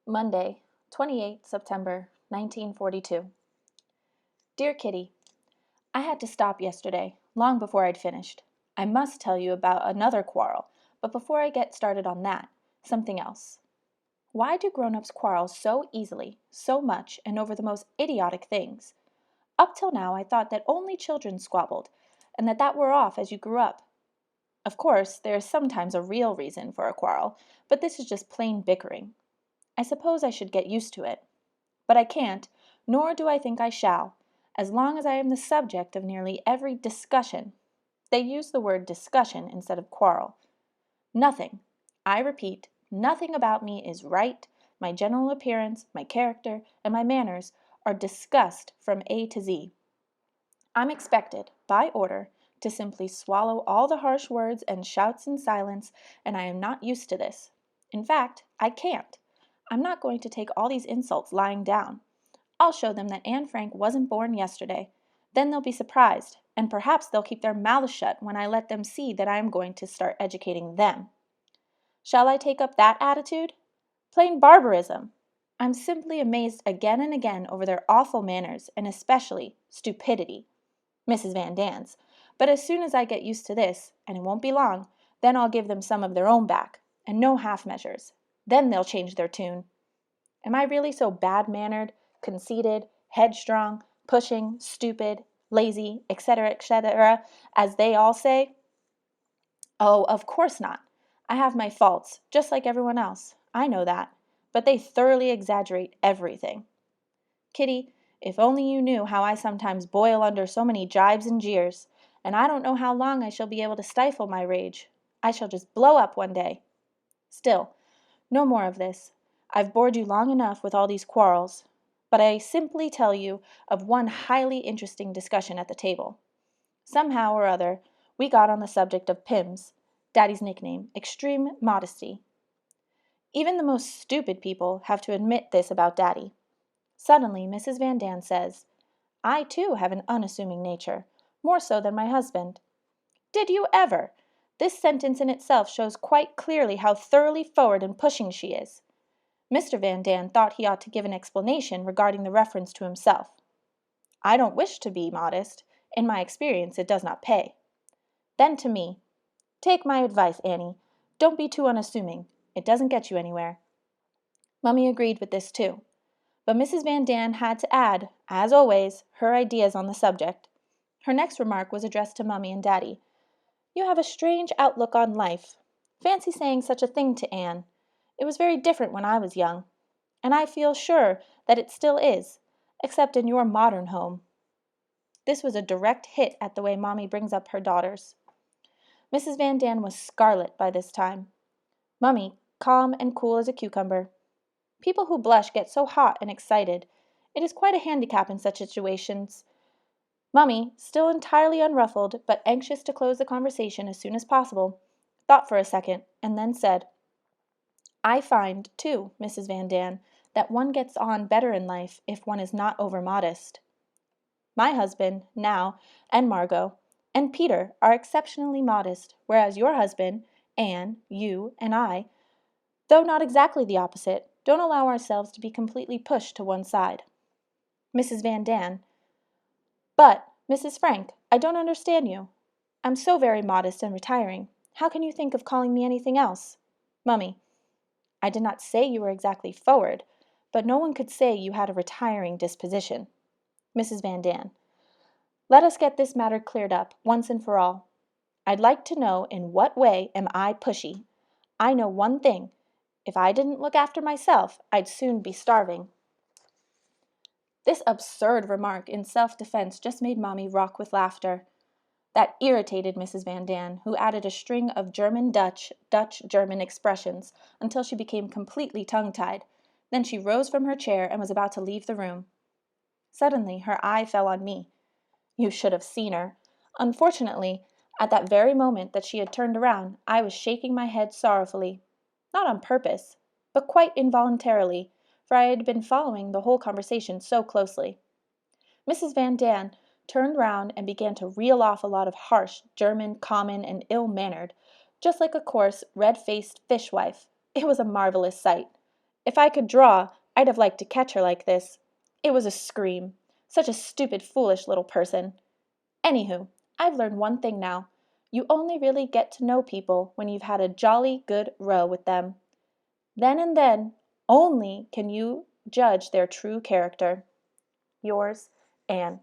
Monday, 28th September, 1942. Dear Kitty, I had to stop yesterday, long before I'd finished. I must tell you about another quarrel, but before I get started on that, something else. Why do grown-ups quarrel so easily, so much, and over the most idiotic things? Up till now I thought that only children squabbled, and that wore off as you grew up. Of course, there is sometimes a real reason for a quarrel, but this is just plain bickering. I suppose I should get used to it. But I can't, nor do I think I shall, as long as I am the subject of nearly every discussion. They use the word discussion instead of quarrel. Nothing, I repeat, nothing about me is right. My general appearance, my character, and my manners are discussed from A to Z. I'm expected, by order, to simply swallow all the harsh words and shouts in silence, and I am not used to this. In fact, I can't. I'm not going to take all these insults lying down. I'll show them that Anne Frank wasn't born yesterday. Then they'll be surprised, and perhaps they'll keep their mouths shut when I let them see that I am going to start educating them. Shall I take up that attitude? Plain barbarism. I'm simply amazed again and again over their awful manners, and especially stupidity. Mrs. Van Dan's. But as soon as I get used to this, and it won't be long, then I'll give them some of their own back, and no half measures. Then they'll change their tune. Am I really so bad-mannered, conceited, headstrong, pushing, stupid, lazy, etc., as they all say? Oh, of course not. I have my faults, just like everyone else. I know that. But they thoroughly exaggerate everything. Kitty, if only you knew how I sometimes boil under so many jibes and jeers, and I don't know how long I shall be able to stifle my rage. I shall just blow up one day. Still, no more of this. I've bored you long enough with all these quarrels, but I simply tell you of one highly interesting discussion at the table. Somehow or other, we got on the subject of Pims, Daddy's nickname, extreme modesty. Even the most stupid people have to admit this about Daddy. Suddenly, Mrs. Van Daan says, I too have an unassuming nature, more so than my husband. Did you ever? This sentence in itself shows quite clearly how thoroughly forward and pushing she is. Mr. Van Daan thought he ought to give an explanation regarding the reference to himself. I don't wish to be modest. In my experience, it does not pay. Then to me, take my advice, Annie. Don't be too unassuming. It doesn't get you anywhere. Mummy agreed with this too. But Mrs. Van Daan had to add, as always, her ideas on the subject. Her next remark was addressed to Mummy and Daddy. You have a strange outlook on life. Fancy saying such a thing to Anne. It was very different when I was young. And I feel sure that it still is, except in your modern home. This was a direct hit at the way Mommy brings up her daughters. Mrs. Van Daan was scarlet by this time. Mummy, calm and cool as a cucumber. People who blush get so hot and excited. It is quite a handicap in such situations. Mummy, still entirely unruffled, but anxious to close the conversation as soon as possible, thought for a second, and then said, I find, too, Mrs. Van Daan, that one gets on better in life if one is not over-modest. My husband, now, and Margot, and Peter are exceptionally modest, whereas your husband, Anne, you, and I, though not exactly the opposite, don't allow ourselves to be completely pushed to one side. Mrs. Van Daan. But, Mrs. Frank, I don't understand you. I'm so very modest and retiring. How can you think of calling me anything else? Mummy. I did not say you were exactly forward, but no one could say you had a retiring disposition. Mrs. Van Daan. Let us get this matter cleared up, once and for all. I'd like to know in what way am I pushy. I know one thing. If I didn't look after myself, I'd soon be starving. This absurd remark in self-defense just made Mommy rock with laughter. That irritated Mrs. Van Daan, who added a string of German-Dutch, Dutch-German expressions until she became completely tongue-tied. Then she rose from her chair and was about to leave the room. Suddenly her eye fell on me. You should have seen her. Unfortunately, at that very moment that she had turned around, I was shaking my head sorrowfully. Not on purpose, but quite involuntarily, for I had been following the whole conversation so closely. Mrs. Van Daan turned round and began to reel off a lot of harsh, German, common, and ill-mannered, just like a coarse, red-faced fishwife. It was a marvelous sight. If I could draw, I'd have liked to catch her like this. It was a scream. Such a stupid, foolish little person. Anywho, I've learned one thing now. You only really get to know people when you've had a jolly good row with them. Then and then only can you judge their true character. Yours, Anne.